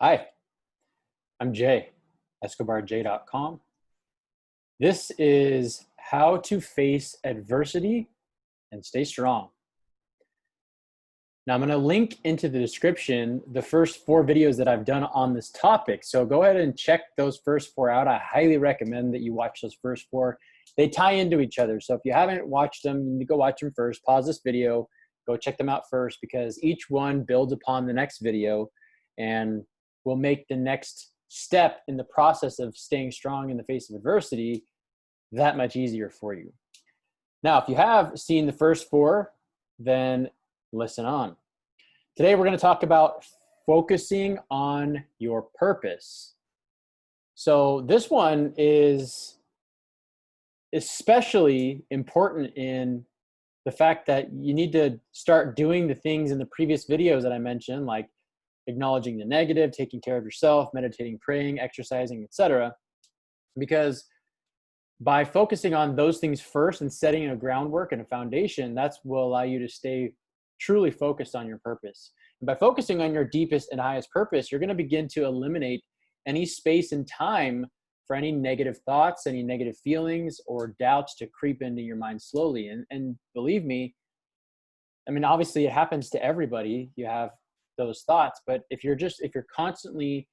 Hi, I'm Jay, EscobarJ.com. This is how to face adversity and stay strong. Now, I'm going to link into the description the first 4 videos that I've done on this topic. So go ahead and check those first 4 out. I highly recommend that you watch those first 4. They tie into each other. So if you haven't watched them, you need to go watch them first. Pause this video, go check them out first, because each one builds upon the next video and will make the next step in the process of staying strong in the face of adversity that much easier for you. Now, if you have seen the first 4, then listen on. Today, we're going to talk about focusing on your purpose. So this one is especially important in the fact that you need to start doing the things in the previous videos that I mentioned, like acknowledging the negative, taking care of yourself, meditating, praying, exercising, etc. Because by focusing on those things first and setting a groundwork and a foundation, that's will allow you to stay truly focused on your purpose. And by focusing on your deepest and highest purpose, you're going to begin to eliminate any space and time for any negative thoughts, any negative feelings, or doubts to creep into your mind slowly. And believe me, I mean, obviously it happens to everybody. You have those thoughts, but if you're constantly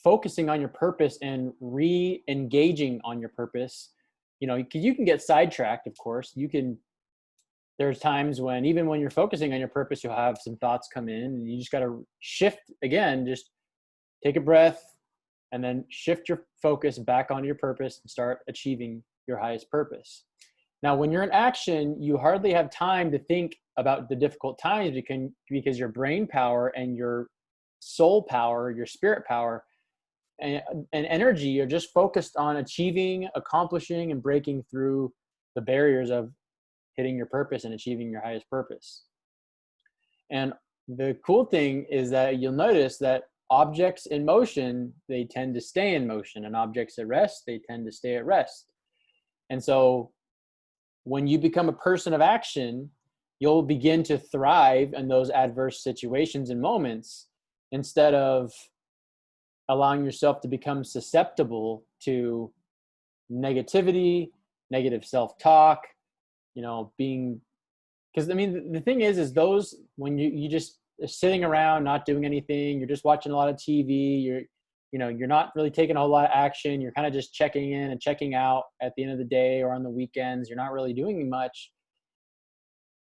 focusing on your purpose and re-engaging on your purpose, you can get sidetracked, of course. There's times when, even when you're focusing on your purpose, you'll have some thoughts come in, and you just got to shift again. Just take a breath and then shift your focus back onto your purpose and start achieving your highest purpose. Now, when you're in action, you hardly have time to think about the difficult times, because your brain power and your soul power, your spirit power, and energy are just focused on achieving, accomplishing, and breaking through the barriers of hitting your purpose and achieving your highest purpose. And the cool thing is that you'll notice that objects in motion, they tend to stay in motion, and objects at rest, they tend to stay at rest. And so when you become a person of action, you'll begin to thrive in those adverse situations and moments, instead of allowing yourself to become susceptible to negativity, negative self-talk, because I mean, the thing is those, when you just sitting around not doing anything, you're just watching a lot of TV, you're not really taking a whole lot of action, you're kind of just checking in and checking out at the end of the day or on the weekends, you're not really doing much.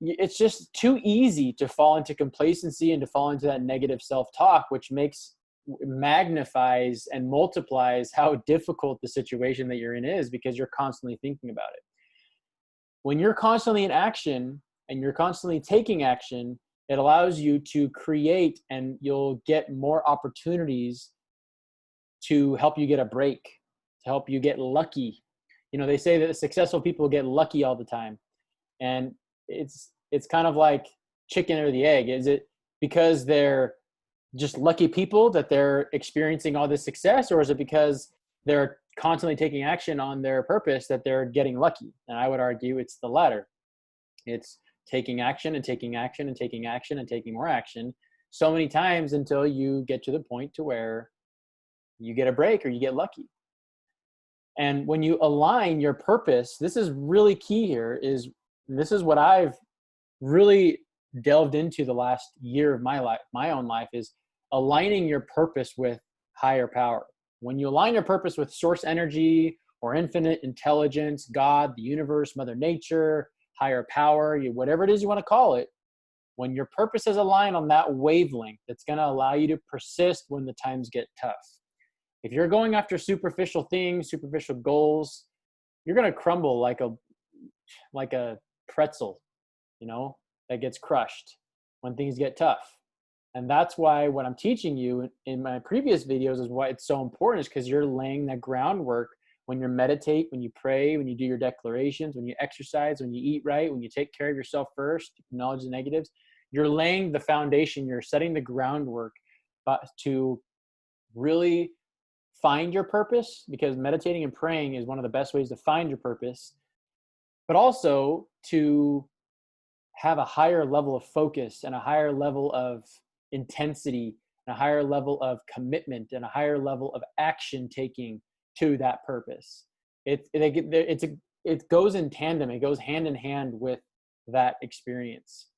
It's just too easy to fall into complacency and to fall into that negative self-talk, which magnifies and multiplies how difficult the situation that you're in is, because you're constantly thinking about it. When you're constantly in action and you're constantly taking action, it allows you to create, and you'll get more opportunities to help you get a break, to help you get lucky. They say that successful people get lucky all the time. And it's kind of like chicken or the egg. Is it because they're just lucky people that they're experiencing all this success, or is it because they're constantly taking action on their purpose that they're getting lucky? And I would argue it's the latter. It's taking action and taking action and taking action and taking more action so many times until you get to the point to where you get a break or you get lucky. And when you align your purpose, this is really key here, this is what I've really delved into the last year of my own life, is aligning your purpose with higher power. When you align your purpose with source energy or infinite intelligence, God, the universe, Mother Nature, higher power, whatever it is you want to call it, when your purpose is aligned on that wavelength, it's going to allow you to persist when the times get tough. If you're going after superficial things, superficial goals, you're going to crumble like a pretzel, that gets crushed when things get tough. And that's why what I'm teaching you in my previous videos is why it's so important, is because you're laying that groundwork when you meditate, when you pray, when you do your declarations, when you exercise, when you eat right, when you take care of yourself first, acknowledge the negatives. You're laying the foundation, you're setting the groundwork to really find your purpose, because meditating and praying is one of the best ways to find your purpose, but also to have a higher level of focus and a higher level of intensity, and a higher level of commitment, and a higher level of action taking to that purpose. It goes in tandem. It goes hand in hand with that experience.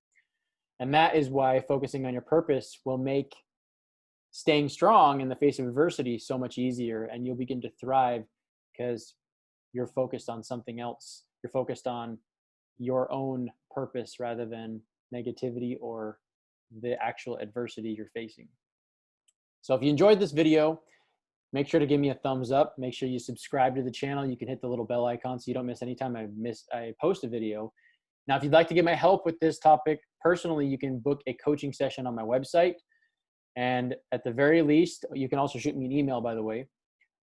And that is why focusing on your purpose will make staying strong in the face of adversity so much easier, and you'll begin to thrive because you're focused on something else. You're focused on your own purpose rather than negativity or the actual adversity you're facing. So if you enjoyed this video, make sure to give me a thumbs up. Make sure you subscribe to the channel. You can hit the little bell icon so you don't miss any time I post a video. Now, if you'd like to get my help with this topic personally, you can book a coaching session on my website. And at the very least, you can also shoot me an email, by the way.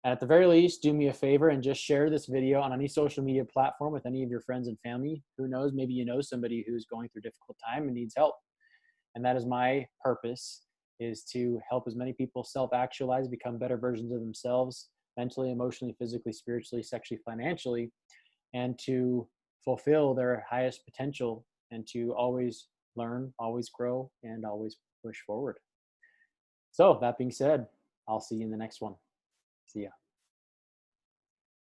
And at the very least, do me a favor and just share this video on any social media platform with any of your friends and family. Who knows, maybe you know somebody who's going through a difficult time and needs help. And that is my purpose, is to help as many people self-actualize, become better versions of themselves, mentally, emotionally, physically, spiritually, sexually, financially, and to fulfill their highest potential, and to always learn, always grow, and always push forward. So that being said, I'll see you in the next one. See ya.